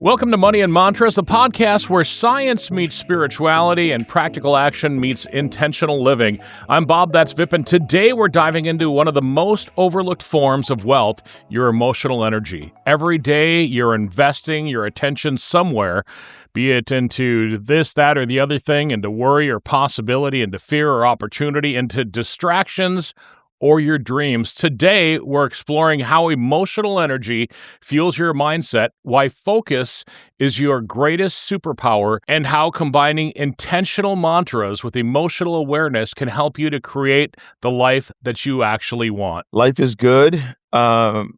Welcome to Money and Mantras, the podcast where science meets spirituality and practical action meets intentional living. I'm Bob, that's Vipin. Today we're diving into one of the most overlooked forms of wealth, your emotional energy. Every day you're investing your attention somewhere, be it into this, that, or the other thing, into worry or possibility, into fear or opportunity, into distractions or your dreams. Today, we're exploring how emotional energy fuels your mindset, why focus is your greatest superpower, and how combining intentional mantras with emotional awareness can help you to create the life that you actually want. Life is good. Trying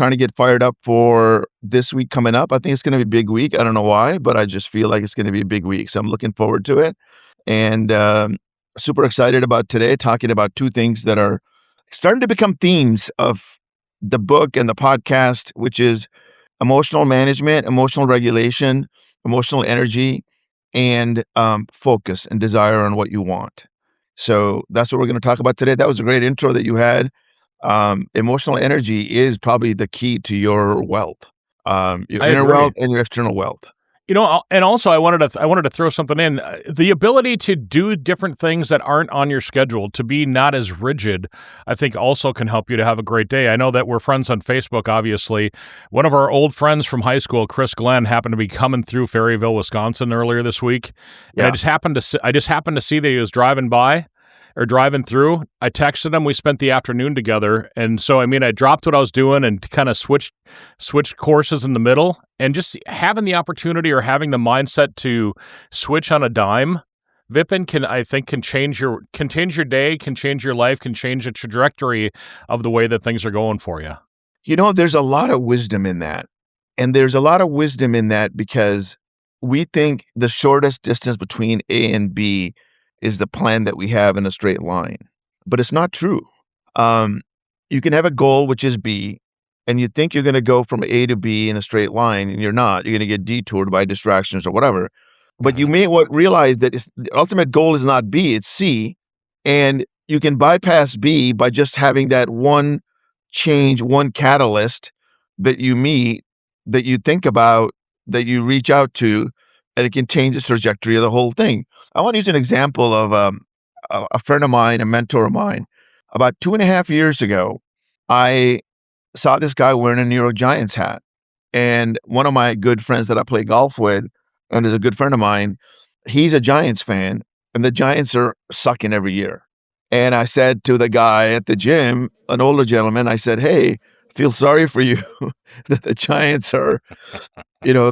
to get fired up for this week coming up. I think it's going to be a big week. I don't know why, but I just feel like it's going to be a big week. So I'm looking forward to it. And super excited about today, talking about two things that are starting to become themes of the book and the podcast, which is emotional management, emotional regulation, emotional energy, and focus and desire on what you want. So that's what we're going to talk about today. That was a great intro that you had. Emotional energy is probably the key to your wealth, your inner wealth and your external wealth. You know, and also I wanted to throw something in. The ability to do different things that aren't on your schedule, to be not as rigid, I think also can help you to have a great day. I know that we're friends on Facebook, obviously. One of our old friends from high school, Chris Glenn, happened to be coming through Ferryville, Wisconsin earlier this week. And I just happened to see that he was driving through. I texted him. We spent the afternoon together. And so, I dropped what I was doing and kind of switched courses in the middle. And just having the opportunity or having the mindset to switch on a dime, Vipin can change your day, can change your life, can change the trajectory of the way that things are going for you. You know, there's a lot of wisdom in that. And there's a lot of wisdom in that because we think the shortest distance between A and B is the plan that we have in a straight line. But it's not true. You can have a goal, which is B, and you think you're going to go from A to B in a straight line, and you're not. You're going to get detoured by distractions or whatever. But you may realize that the ultimate goal is not B, it's C, and you can bypass B by just having that one change, one catalyst that you meet, that you think about, that you reach out to, and it can change the trajectory of the whole thing. I want to use an example of a friend of mine, a mentor of mine. About 2.5 years ago, I saw this guy wearing a New York Giants hat. And one of my good friends that I play golf with, and is a good friend of mine, he's a Giants fan, and the Giants are sucking every year. And I said to the guy at the gym, an older gentleman, I said, "Hey, feel sorry for you that the Giants are,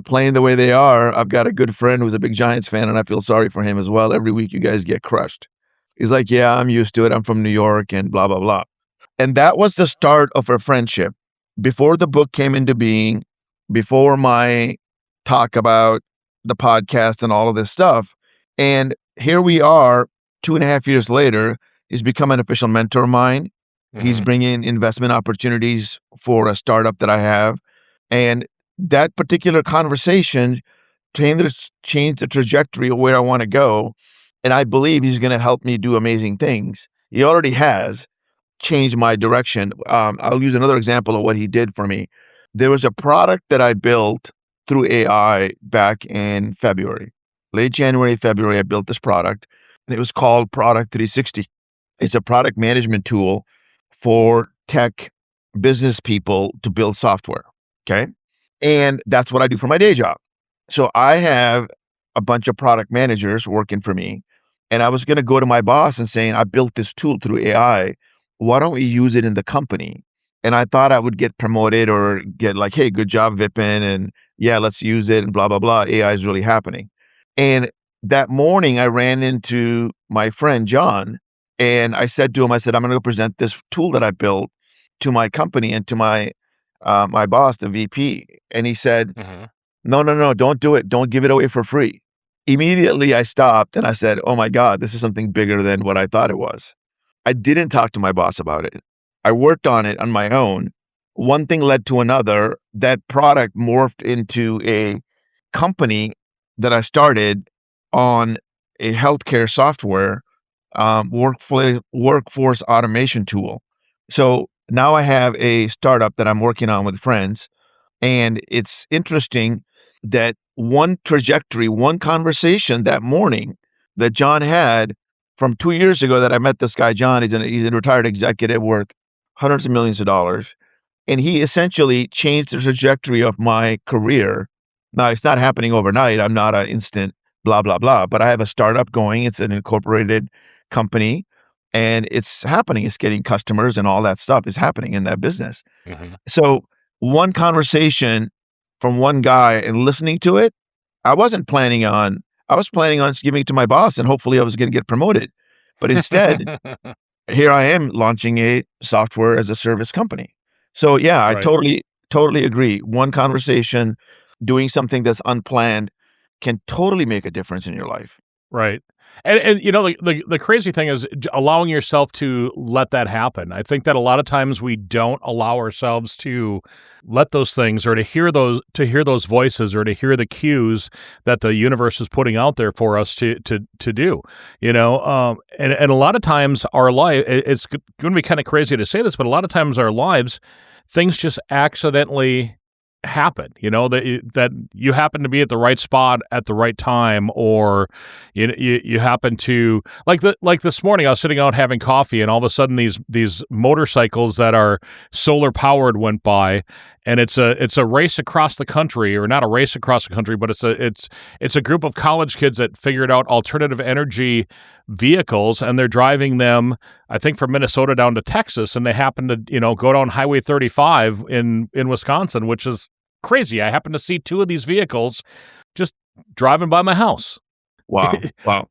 playing the way they are. I've got a good friend who's a big Giants fan, and I feel sorry for him as well. Every week you guys get crushed." He's like, "Yeah, I'm used to it. I'm from New York," and blah, blah, blah. And that was the start of our friendship. Before the book came into being, before my talk about the podcast and all of this stuff. And here we are, 2.5 years later, he's become an official mentor of mine. Mm-hmm. He's bringing investment opportunities for a startup that I have. And that particular conversation changed the trajectory of where I want to go. And I believe he's going to help me do amazing things. He already has changed my direction. I'll use another example of what he did for me. There was a product that I built through AI back in February. Late January, February, I built this product, and it was called Product 360. It's a product management tool for tech business people to build software, okay? And that's what I do for my day job. So I have a bunch of product managers working for me, and I was going to go to my boss and saying, "I built this tool through AI. Why don't we use it in the company?" And I thought I would get promoted or get like, "Hey, good job, Vipin, and yeah, let's use it," and blah, blah, blah. AI is really happening. And that morning, I ran into my friend, John, and I said to him, "I'm going to go present this tool that I built to my company and to my boss, the VP." And he said, No, don't do it. Don't give it away for free." Immediately, I stopped and I said, "Oh my God, this is something bigger than what I thought it was." I didn't talk to my boss about it. I worked on it on my own. One thing led to another. That product morphed into a company that I started on a healthcare software workforce automation tool. So now I have a startup that I'm working on with friends, and it's interesting that one trajectory, one conversation that morning that John had from 2 years ago that I met this guy, John. He's a retired executive worth hundreds of millions of dollars. And he essentially changed the trajectory of my career. Now, it's not happening overnight. I'm not an instant blah, blah, blah, but I have a startup going. It's an incorporated company and it's happening. It's getting customers and all that stuff is happening in that business. Mhm. So one conversation from one guy and listening to it, I was planning on giving it to my boss and hopefully I was going to get promoted. But instead, here I am launching a software as a service company. So yeah, I Right. totally agree. One conversation, doing something that's unplanned can totally make a difference in your life. Right. And you know, the crazy thing is allowing yourself to let that happen. I think that a lot of times we don't allow ourselves to let those things or to hear those voices or to hear the cues that the universe is putting out there for us to do. You know, and a lot of times our life, it's going to be kind of crazy to say this, but a lot of times our lives, things just accidentally happen, you know, that you happen to be at the right spot at the right time, or you happen to like this morning I was sitting out having coffee and all of a sudden these motorcycles that are solar powered went by, and it's a race across the country, or not a race across the country, but it's a group of college kids that figured out alternative energy vehicles, and they're driving them, I think, from Minnesota down to Texas, and they happen to, you know, go down Highway 35 in Wisconsin, which is crazy. I happen to see two of these vehicles just driving by my house. Wow. Wow.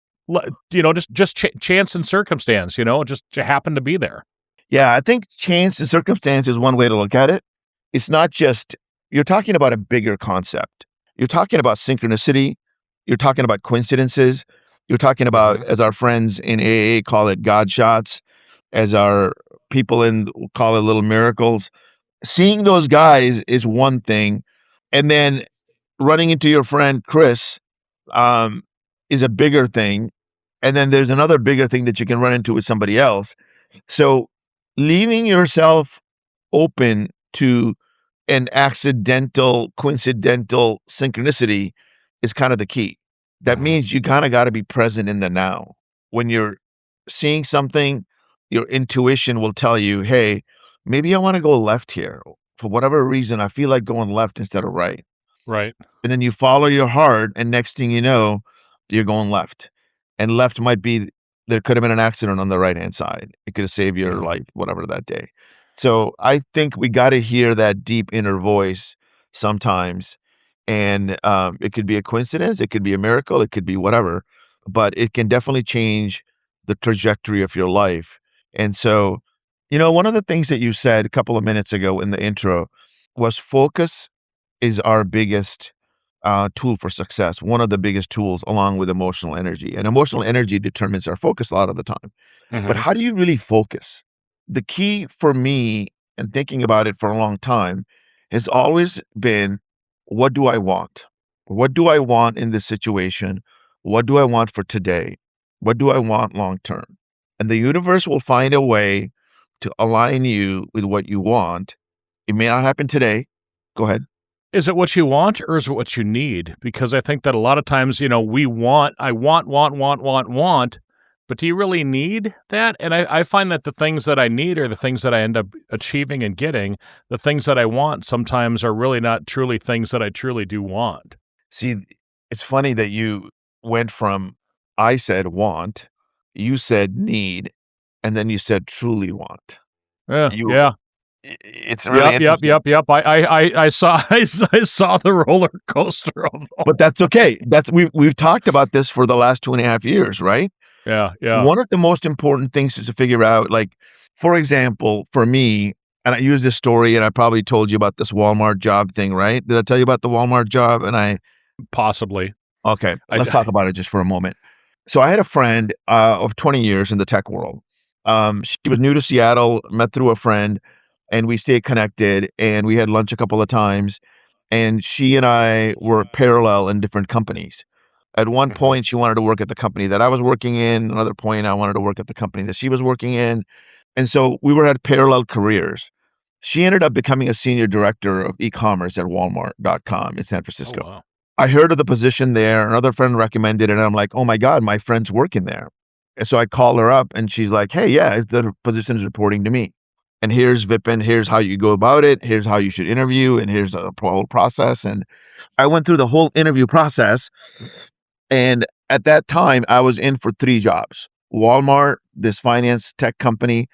You know, just chance and circumstance, you know, just happen to be there. Yeah, I think chance and circumstance is one way to look at it. It's not just, you're talking about a bigger concept. You're talking about synchronicity. You're talking about coincidences. You're talking about, as our friends in AA call it, God shots, as our people call it little miracles. Seeing those guys is one thing. And then running into your friend Chris is a bigger thing. And then there's another bigger thing that you can run into with somebody else. So leaving yourself open to an accidental, coincidental synchronicity is kind of the key. That means you kind of got to be present in the now. When you're seeing something, your intuition will tell you, hey, maybe I want to go left here. For whatever reason, I feel like going left instead of right. Right. And then you follow your heart, and next thing you know, you're going left. And left might be, there could have been an accident on the right-hand side. It could have saved your life, whatever, that day. So I think we got to hear that deep inner voice sometimes. And it could be a coincidence, it could be a miracle, it could be whatever, but it can definitely change the trajectory of your life. And so, you know, one of the things that you said a couple of minutes ago in the intro was focus is our biggest tool for success, one of the biggest tools, along with emotional energy. And emotional energy determines our focus a lot of the time. But how do you really focus? The key for me, and thinking about it for a long time, has always been, what do I want? What do I want in this situation? What do I want for today? What do I want long term? And the universe will find a way to align you with what you want. It may not happen today. Go ahead. Is it what you want, or is it what you need? Because I think that a lot of times, you know, I want, but do you really need that? And I find that the things that I need are the things that I end up achieving and getting. The things that I want sometimes are really not truly things that I truly do want. See, it's funny that you went from, I said want, you said need, and then you said truly want. Yeah. It's really interesting. Yep. I saw I saw the roller coaster of them. But that's okay. We've talked about this for the last 2.5 years, right? Yeah. One of the most important things is to figure out, like, for example, for me, and I use this story, and I probably told you about this Walmart job thing, right? Did I tell you about the Walmart job? Possibly. Okay, let's talk about it just for a moment. So I had a friend of 20 years in the tech world. She was new to Seattle, met through a friend, and we stayed connected, and we had lunch a couple of times, and she and I were parallel in different companies. At one point, she wanted to work at the company that I was working in. Another point, I wanted to work at the company that she was working in. And so we were at parallel careers. She ended up becoming a senior director of e-commerce at Walmart.com in San Francisco. Oh, wow. I heard of the position there. Another friend recommended it. And I'm like, oh my God, my friend's working there. And so I call her up and she's like, hey, yeah, the position is reporting to me. And here's Vipin. Here's how you go about it. Here's how you should interview. And here's the whole process. And I went through the whole interview process. And at that time, I was in for 3 jobs: Walmart, this finance tech company,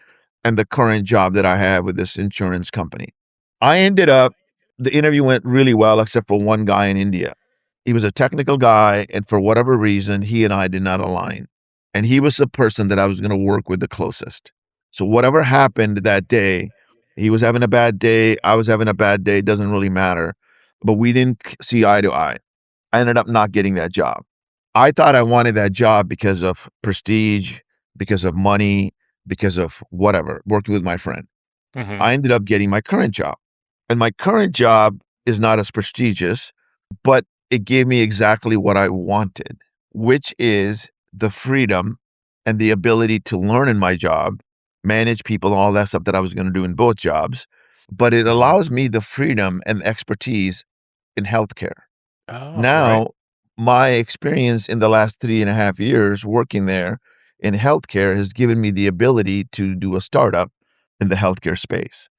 and the current job that I have with this insurance company. The interview went really well, except for one guy in India. He was a technical guy, and for whatever reason, he and I did not align. And he was the person that I was going to work with the closest. So whatever happened that day, he was having a bad day, I was having a bad day, doesn't really matter. But we didn't see eye to eye. I ended up not getting that job. I thought I wanted that job because of prestige, because of money, because of whatever, working with my friend. Mhm. I ended up getting my current job. And my current job is not as prestigious, but it gave me exactly what I wanted, which is the freedom and the ability to learn in my job, manage people, all that stuff that I was going to do in both jobs. But it Mhm. allows me the freedom and expertise in healthcare. Oh, right. Now, my experience in the last 3.5 years working there in healthcare has given me the ability to do a startup in the healthcare space.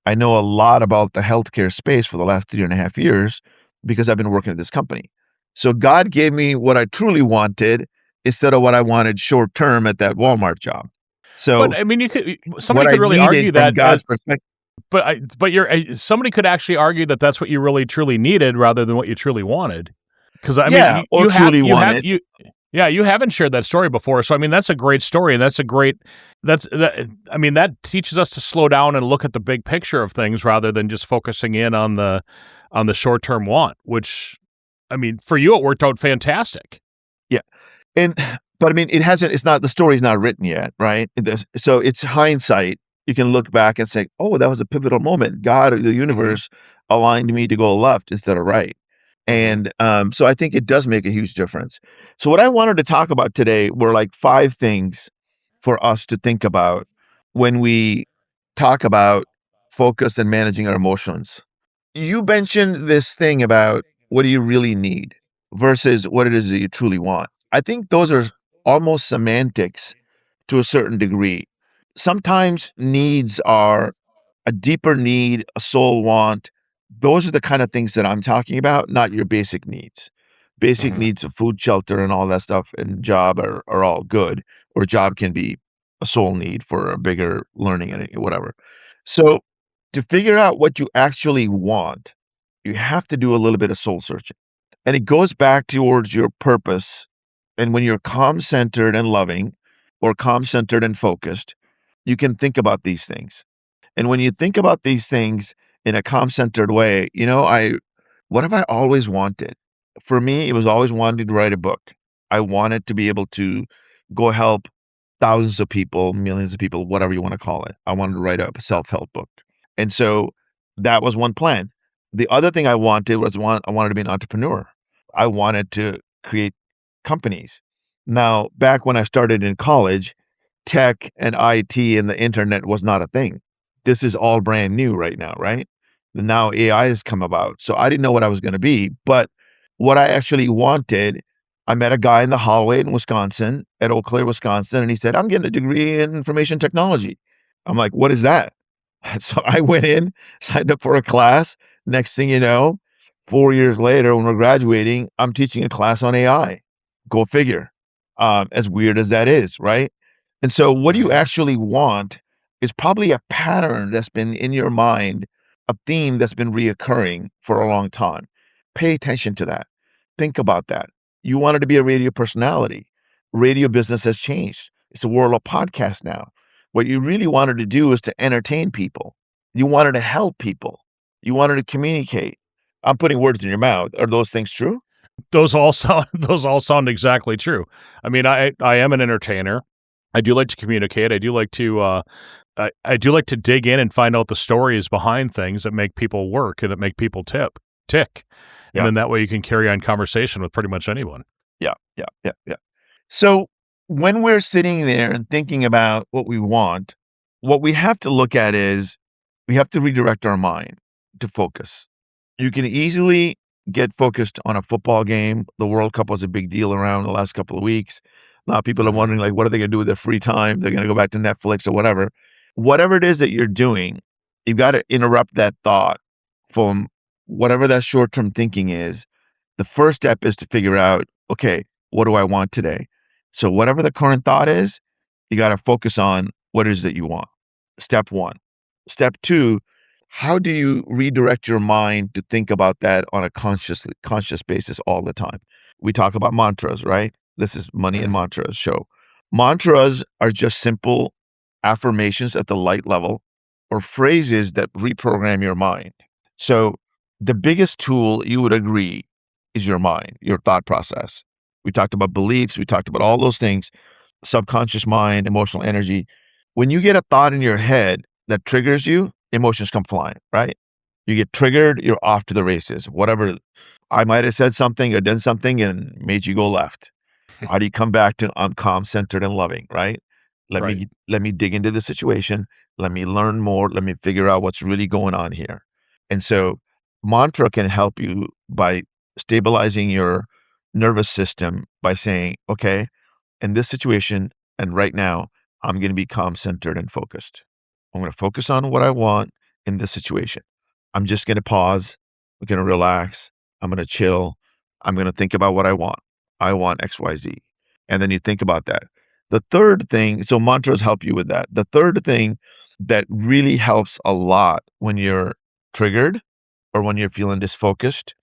I know a lot about the healthcare space for the last 3.5 years because I've been working at this company. So God gave me what I truly wanted instead of what I wanted short term at that Walmart job. But So I mean, what somebody I could really needed argue from that God's as, perspective, but you're somebody could actually argue that that's what you really truly needed rather than what you truly wanted. Because I mean, yeah, or truly wanted. yeah, you haven't shared that story before. So I mean, that's a great story, and I mean, that teaches us to slow down and look at the big picture of things rather than just focusing in on the short term want. Which, I mean, for you, it worked out fantastic. Yeah. And but I mean, it's not, the story's not written yet, right? So it's hindsight. You can look back and say, oh, that was a pivotal moment. God or the Hmm. universe aligned me to go left instead of right. Hmm. And so I think it does make a huge difference. So what I wanted to talk about today were like 5 things for us to think about when we talk about focus and managing our emotions. You mentioned this thing about what do you really need versus what it is that you truly want. I think those are almost semantics to a certain degree. Sometimes needs are a deeper need, a soul want. Those are the kind of things that I'm talking about, not your basic needs. Basic Hmm. needs of food, shelter, and all that stuff, and job are all good, or job can be a soul need for a bigger learning and whatever. So, to figure out what you actually want, you have to do a little bit of soul searching. And it goes back towards your purpose. And when you're calm centered and loving, or calm centered and focused, you can think about these things. And when you think about these things in a calm centered way, what have I always wanted? For me, it was always wanting to write a book. I wanted to be able to go help thousands of people, millions of people, whatever you want to call it. I wanted to write a self help book. And so that was one plan. The other thing I wanted was I wanted to be an entrepreneur. I wanted to create companies. Now, back when I started in college, tech and IT and the internet was not a thing. This is all brand new right now, right? Now AI has come about. So I didn't know what I was going to be, but what I actually wanted, I met a guy in the hallway in Wisconsin, at Eau Claire, Wisconsin, and he said, I'm getting a degree in information technology. I'm like, what is that? So I went in, signed up for a class. Next thing you know, 4 years later, when we're graduating, I'm teaching a class on AI. Go figure. As weird as that is, right? And so, what you Hmm. actually want is probably a pattern that's been in your mind, a theme that's been reoccurring for a long time. Pay attention to that. Think about that. You wanted to be a radio personality. Radio business has changed. It's a world of podcasts now. What you really wanted to do is to entertain people. You wanted to help people. You wanted to communicate. I'm putting words in your mouth. Are those things true? Those all sound exactly true. I mean, I am an entertainer. I do like to communicate. I do like to dig in and find out the stories behind things that make people work and that make people tick. And Yeah. then that way you can carry on conversation with pretty much anyone. Yeah, yeah, yeah, yeah. So when we're sitting there and thinking about what we want, what we have to look at is we have to redirect our mind to focus. You can easily get focused on a football game. The World Cup was a big deal around the last couple of weeks. A lot of people are Mhm. wondering, like, what are they going to do with their free time? They're going to go back to Netflix or whatever. Whatever it is that you're doing, you've got to interrupt that thought from whatever that short-term thinking is. The first step is to figure out, okay, what do I want today? So whatever the current thought is, you got to focus on what it is that you want. Step one. Step two, how do you redirect your mind to think about that on a conscious basis all the time? We talk about mantras, right? This is Money and Mhm. Mantras show. Mantras are just simple affirmations at the light level or phrases that reprogram your mind. So the biggest tool, you would agree, is your mind, your thought process. We talked about beliefs, we talked about all those things, subconscious mind, emotional energy. When you get a thought in your head that triggers you, emotions come flying, right? You get triggered, you're off to the races. Whatever, I might have said something or done something and made you go left. How do you come back to I'm calm, centered, and loving, right? Right. Let me dig into the situation. Let me learn more. Let me figure out what's really going on here. And so mantra can help you by stabilizing your nervous system by saying, okay, in this situation and right now, I'm going to be calm, centered, and focused. I'm going to focus on what I want in this situation. I'm just going to pause. I'm going to relax. I'm going to chill. I'm going to think about what I want. I want XYZ. And then you think about that. The third thing, so mantras help you with that. The third thing that really helps a lot when you're triggered or when you're feeling disfocused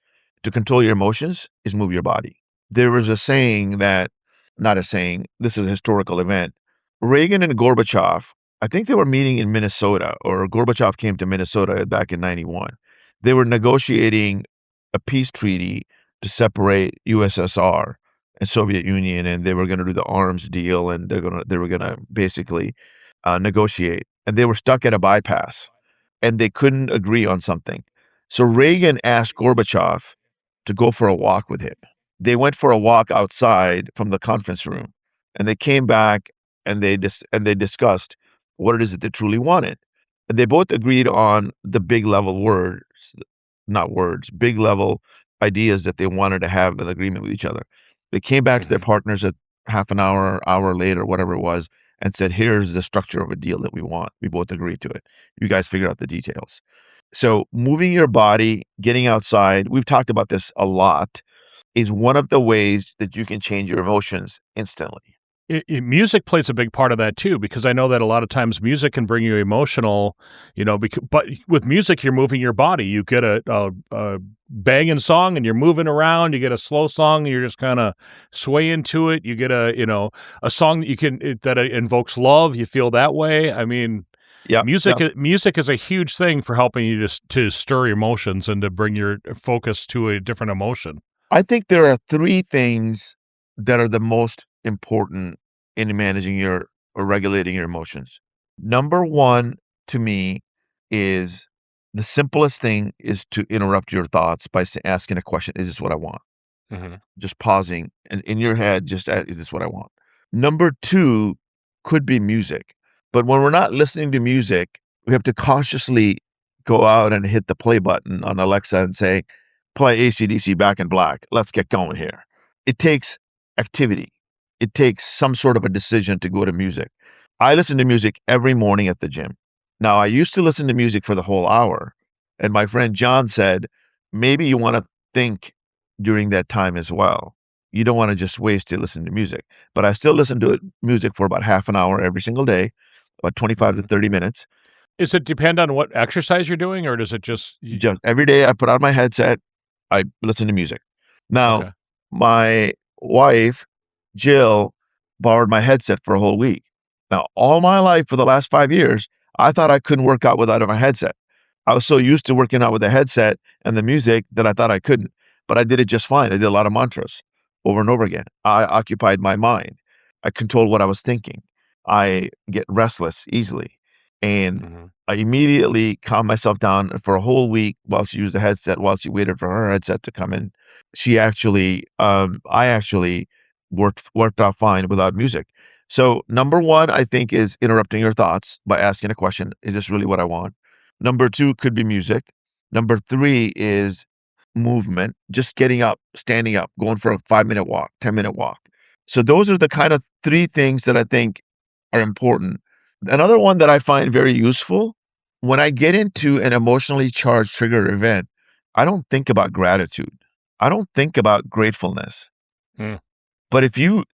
to control your emotions is move your body. There was a saying that, not a saying, this is a historical event. Reagan and Gorbachev, I think they were meeting in Minnesota, or Gorbachev came to Minnesota back in 91. They were negotiating a peace treaty to separate USSR and Soviet Union, and they were going to do the arms deal, and they were going to basically negotiate. And they were stuck at a bypass, and they couldn't agree on something. So Reagan asked Gorbachev to go for a walk with him. They went for a walk outside from the conference room, and they came back and they discussed what it is that they truly wanted. And they both agreed on the big level words, not words, big level ideas that they wanted to have an agreement with each other. They came back to their Mhm. partners at half an hour later, whatever it was, and said, here's the structure of a deal that we want. We both agreed to it. You guys figure out the details. So moving your body, getting outside, we've talked about this a lot, is one of the ways that you can change your emotions instantly. Music plays a big part of that too, because I know that a lot of times music can bring you emotional, but with music, you're moving your body. You get a banging song and you're moving around. You get a slow song and you're just kind of sway into it. You get a song that that invokes love. You feel that way. I mean, Yep, yep. music is a huge thing for helping you to stir emotions and to bring your focus to a different emotion. I think there are three things that are the most important in managing your or regulating your emotions. Number one, to me, is the simplest thing is to interrupt your thoughts by asking a question. Is this what I want? Mhm. Just pausing and in your head, just ask, is this what I want? Number two could be music. But when we're not listening to music, we have to consciously go out and hit the play button on Alexa and say, play AC/DC Back in Black. Let's get going here. It takes activity. It takes some sort of a decision to go to music. I listen to music every morning at the gym. Now, I used to listen to music for the whole hour. And my friend John said, maybe you want to think during that time as well. You don't want to just waste it listening to music. But I still listen to music for about half an hour every single day, about 25 to Mhm. 30 minutes. Does it depend on what exercise you're doing, or does it just Just every day I put on my headset, I listen to music. Now, okay? my wife, Jill, borrowed my headset for a whole week. Now, all my life for the last 5 years, I thought I couldn't work out without my headset. I was so used to working out with the headset and the music that I thought I couldn't, but I did it just fine. I did a lot of mantras over and over again. I occupied my mind. I controlled what I was thinking. I get restless easily. And Mhm. I immediately calmed myself down for a whole week while she used the headset, while she waited for her headset to come in. I actually worked out fine without music. So number one, I think, is interrupting your thoughts by asking a question: is this really what I want? Number two could be music. Number three is movement, just getting up, standing up, going for a 5-minute walk, 10-minute walk. So those are the kind of 3 things that I think are important. Another one that I find very useful, when I get into an emotionally charged trigger event, I don't think about gratitude. I don't think about gratefulness. Hmm. But if you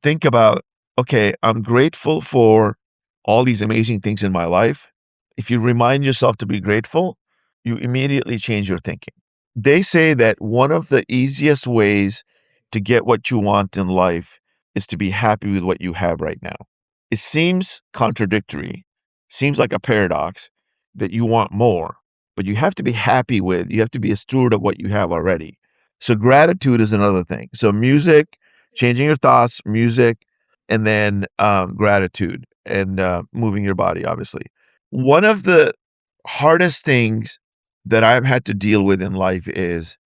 think about, okay, I'm grateful for all these amazing things in my life. If you remind yourself to be grateful, you immediately change your thinking. They say that one of the easiest ways to get what you want in life is to be happy with what you have right now. It seems contradictory, seems like a paradox that you want more, but you have to be happy with, you have to be a steward of what you have already. So gratitude is another thing. So music, changing your thoughts, music, and then gratitude and moving your body, obviously. One of the hardest things that I've had to deal with in life is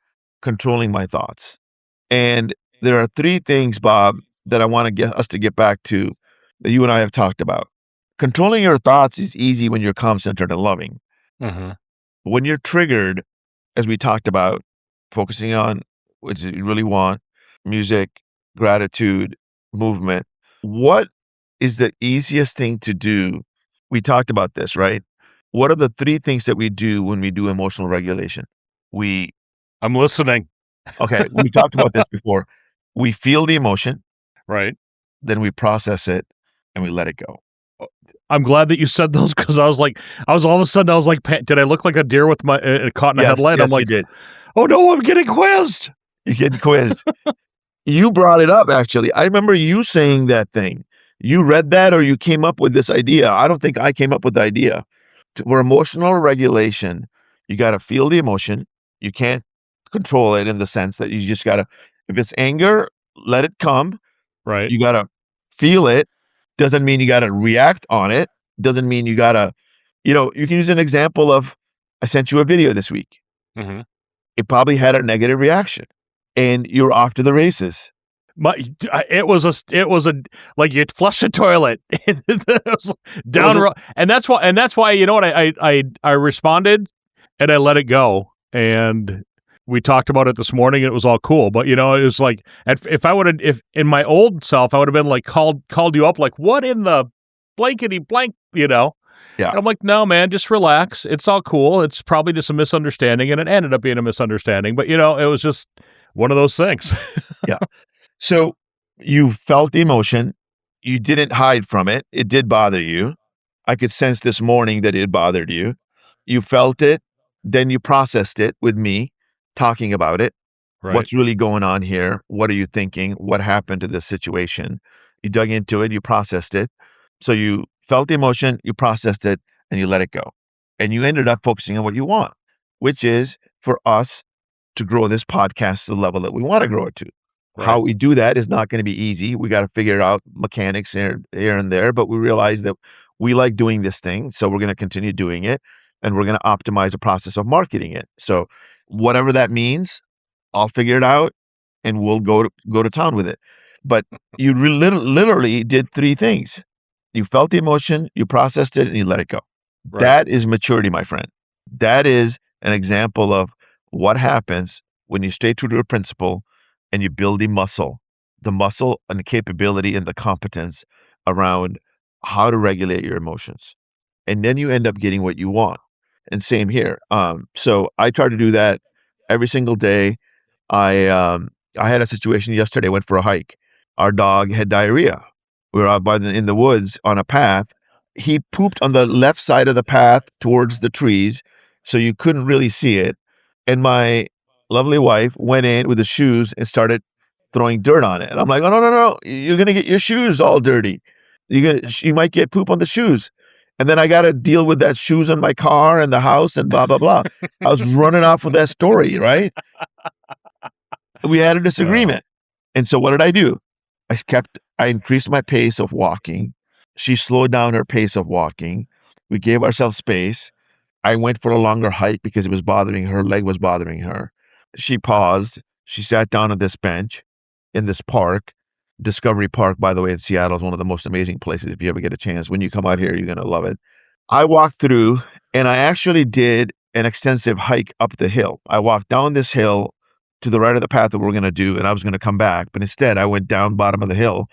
controlling my thoughts. And there are 3 things, Bob, that I want to get us to get back to that you and I have talked about. Controlling your thoughts is easy when you're calm, centered, and loving. Mm-hmm. When you're triggered, as we talked about, focusing on what you really want, music, gratitude, movement, what is the easiest thing to do? We talked about this, right? What are the 3 things that we do when we do emotional regulation? I'm listening. Okay, we talked about this before. We feel the emotion, Right. then we process it, and we let it go. I'm glad that you said those because I was all of a sudden, I was like, did I look like a deer with my caught in a headlight? Yes, I'm like, you did. oh no, I'm getting quizzed. You're getting quizzed. You brought it up, actually. I remember you saying that thing. You read that or you came up with this idea. I don't think I came up with the idea. For emotional regulation, you got to feel the emotion. You can't control it in the sense that you just got to, if it's anger, let it come. Right. You got to feel it. Doesn't mean you got to react on it. Doesn't mean you got to, you can use an example of, I sent you a video this week. Mm-hmm. It probably had a negative reaction and you're off to the races. It was a like you flush the toilet. It was down, and that's why you know what, I responded and I let it go, and we talked about it this morning and it was all cool. But it was like, if in my old self I would have been like called you up like, what in the blankety blank, Yeah. And I'm like, no man, just relax, it's all cool, it's probably just a misunderstanding, and it ended up being a misunderstanding, but it was just one of those things. Yeah. So you felt the emotion. You didn't hide from it. It did bother you. I could sense this morning that it bothered you. You felt it. Then you processed it with me talking about it. Right. What's really going on here? What are you thinking? What happened to this situation? You dug into it. You processed it. So you felt the emotion, you processed it, and you let it go. And you ended up focusing on what you want, which is for us to grow this podcast to the level that we want to grow it to. Right. How we do that is not going to be easy. We got to figure out mechanics here and there, but we realize that we like doing this thing. So we're going to continue doing it, and we're going to optimize the process of marketing it. So whatever that means, I'll figure it out and we'll go to town with it. But you literally did 3 things. You felt the emotion, you processed it, and you let it go. Right. That is maturity, my friend. That is an example of what happens when you stay true to a principle and you build the muscle and the capability and the competence around how to regulate your emotions. And then you end up getting what you want. And same here. So I try to do that every single day. I had a situation yesterday. I went for a hike. Our dog had diarrhea. We were out in the woods on a path. He pooped on the left side of the path towards the trees, so you couldn't really see it. And my lovely wife went in with the shoes and started throwing dirt on it. And I'm like, oh, no. You're going to get your shoes all dirty. You might get poop on the shoes. And then I got to deal with that shoes on my car and the house and blah, blah, blah. I was running off with that story, right? We had a disagreement. And so what did I do? I increased my pace of walking. She slowed down her pace of walking. We gave ourselves space. I went for a longer hike because it was bothering her. Her leg was bothering her. She paused. She sat down on this bench in this park. Discovery Park, by the way, in Seattle is one of the most amazing places. If you ever get a chance, when you come out here, you're going to love it. I walked through and I actually did an extensive hike up the hill. I walked down this hill to the right of the path that we're going to do, and I was going to come back. But instead, I went down bottom of the hill,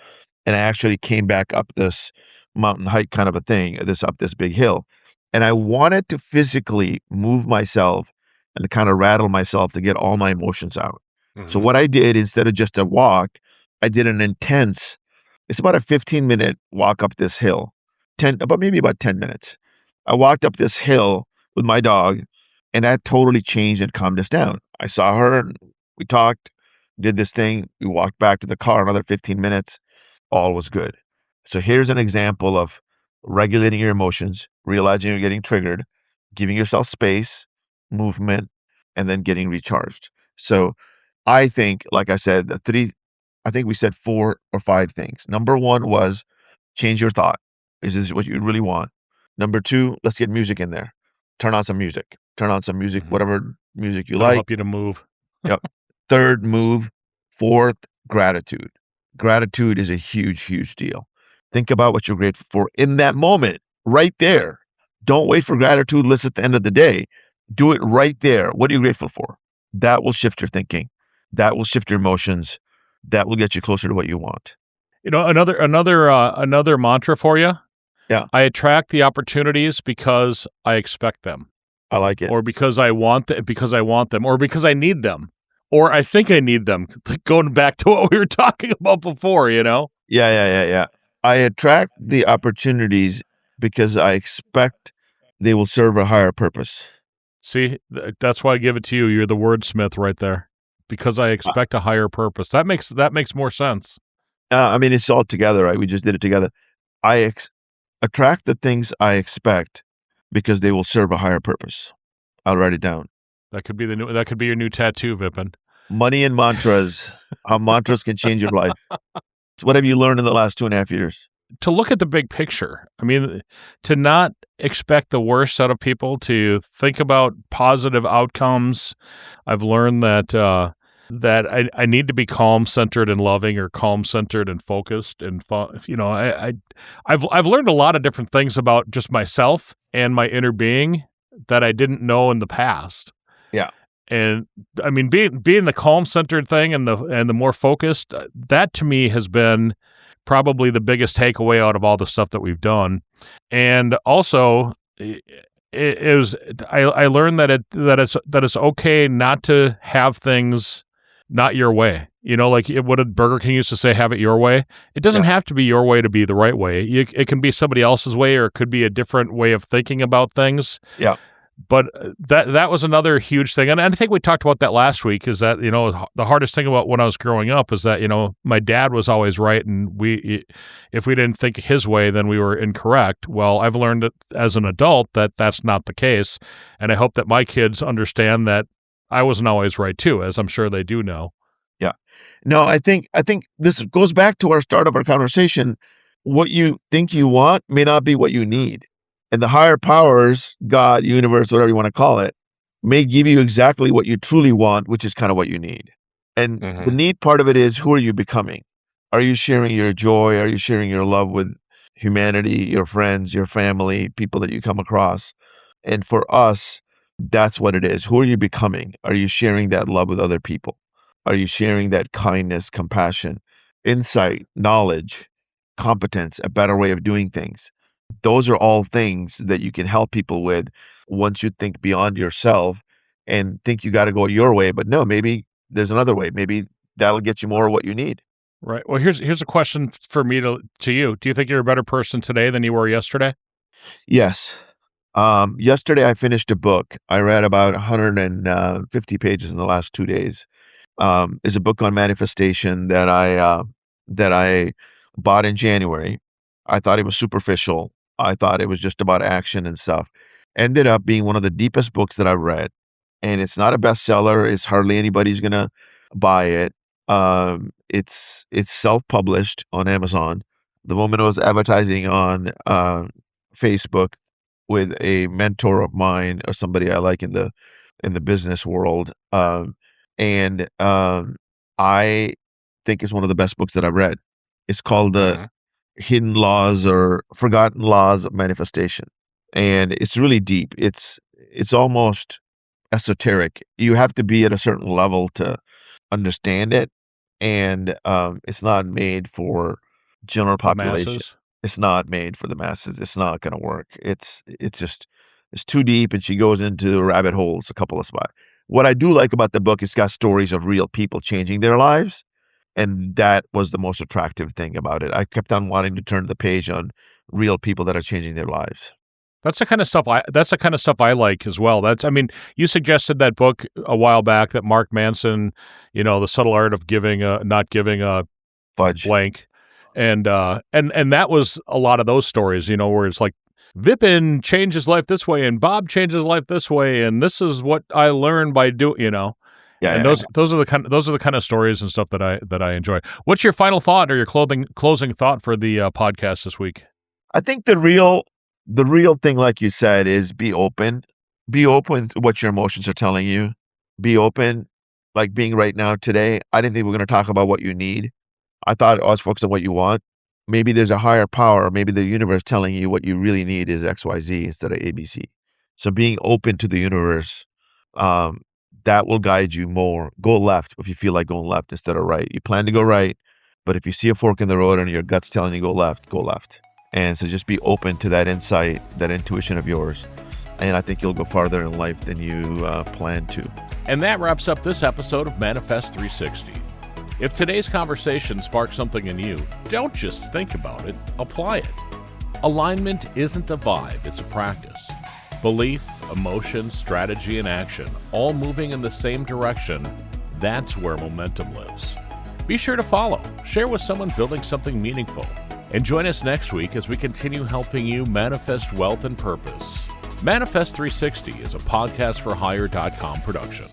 and I actually came back up this mountain hike kind of a thing, up this big hill. And I wanted to physically move myself and to kind of rattle myself to get all my emotions out. So what I did, instead of just a walk, I did an intense, it's about a 15-minute walk up this hill, maybe about 10 minutes. I walked up this hill with my dog, and that totally changed and calmed us down. I saw her, and we talked, did this thing. We walked back to the car another 15 minutes. All was good. So here's an example of regulating your emotions, realizing you're getting triggered, giving yourself space, movement, and then getting recharged. So I think, like I said, I think we said 4 or 5 things. Number 1 was change your thought. Is this what you really want? Number 2, let's get music in there. Turn on some music, whatever music you That'll like. help you to move. Yep. 3rd, move. 4th, gratitude. Gratitude is a huge, huge deal. Think about what you're grateful for in that moment, right there. Don't wait for gratitude lists at the end of the day. Do it right there. What are you grateful for? That will shift your thinking. That will shift your emotions. That will get you closer to what you want. Another mantra for you. Yeah. I attract the opportunities because I expect them. I like it. Or because I want them, or because I need them, or I think I need them. Going back to what we were talking about before, Yeah. I attract the opportunities because I expect they will serve a higher purpose. See, that's why I give it to you. You're the wordsmith right there. Because I expect a higher purpose. That makes more sense. It's all together, right? We just did it together. I attract the things I expect because they will serve a higher purpose. I'll write it down. That could be your new tattoo, Vipin. Money and mantras. How mantras can change your life. So what have you learned in the last 2.5 years? To look at the big picture. To not expect the worst out of people, to think about positive outcomes. I've learned that I need to be calm, centered, and loving, or calm, centered, and focused. And I've learned a lot of different things about just myself and my inner being that I didn't know in the past. Yeah. And being the calm, centered thing and the more focused, that to me has been probably the biggest takeaway out of all the stuff that we've done. And also, I learned that it's okay not to have things not your way. Like what did Burger King used to say, have it your way. It doesn't have to be your way to be the right way. It can be somebody else's way, or it could be a different way of thinking about things. Yeah. But that was another huge thing. And I think we talked about that last week, is that, the hardest thing about when I was growing up is that, my dad was always right. And if we didn't think his way, then we were incorrect. Well, I've learned that as an adult that that's not the case. And I hope that my kids understand that I wasn't always right too, as I'm sure they do know. Yeah. No, I think this goes back to our start of our conversation. What you think you want may not be what you need. And the higher powers, God, universe, whatever you want to call it, may give you exactly what you truly want, which is kind of what you need. And the neat part of it is, who are you becoming? Are you sharing your joy? Are you sharing your love with humanity, your friends, your family, people that you come across? And for us, that's what it is. Who are you becoming? Are you sharing that love with other people? Are you sharing that kindness, compassion, insight, knowledge, competence, a better way of doing things? Those are all things that you can help people with once you think beyond yourself and think you got to go your way. But no, maybe there's another way. Maybe that'll get you more of what you need. Right. Well, here's a question for me to you. Do you think you're a better person today than you were yesterday? Yes. Yesterday I finished a book. I read about 150 pages in the last 2 days. It's a book on manifestation that I bought in January. I thought it was superficial. I thought it was just about action and stuff. Ended up being one of the deepest books that I've read. And it's not a bestseller. It's hardly anybody's going to buy it. It's self-published on Amazon. The moment I was advertising on Facebook with a mentor of mine or somebody I like in the business world, and I think it's one of the best books that I've read. It's called The Hidden Laws or Forgotten Laws of Manifestation. And it's really deep. it's almost esoteric. You have to be at a certain level to understand it, and it's not made for general population. Masses. It's not made for the masses. It's not going to work. It's too deep, and she goes into rabbit holes a couple of spots. What I do like about the book, it's got stories of real people changing their lives, and that was the most attractive thing about it. I kept on wanting to turn the page on real people that are changing their lives. That's the kind of stuff I like as well. You suggested that book a while back, that Mark Manson, The Subtle Art of Not Giving a Fudge. Blank. And that was a lot of those stories, where it's like Vipin changed his life this way and Bob changed his life this way, and this is what I learned by doing, Yeah. And those are the kind of stories and stuff that I enjoy. What's your final thought or your closing thought for the podcast this week? I think the real thing, like you said, is be open. Be open to what your emotions are telling you. Be open, like being right now today. I didn't think we were going to talk about what you need. I thought I was focused on what you want. Maybe there's a higher power, maybe the universe telling you what you really need is XYZ instead of ABC. So being open to the universe, that will guide you more. Go left if you feel like going left instead of right. You plan to go right, but if you see a fork in the road and your gut's telling you go left, go left. And so just be open to that insight, that intuition of yours. And I think you'll go farther in life than you planned to. And that wraps up this episode of Manifest 360. If today's conversation sparked something in you, don't just think about it, apply it. Alignment isn't a vibe, it's a practice. Belief, emotion, strategy, and action, all moving in the same direction, that's where momentum lives. Be sure to follow, share with someone building something meaningful, and join us next week as we continue helping you manifest wealth and purpose. Manifest 360 is a podcastforhire.com production.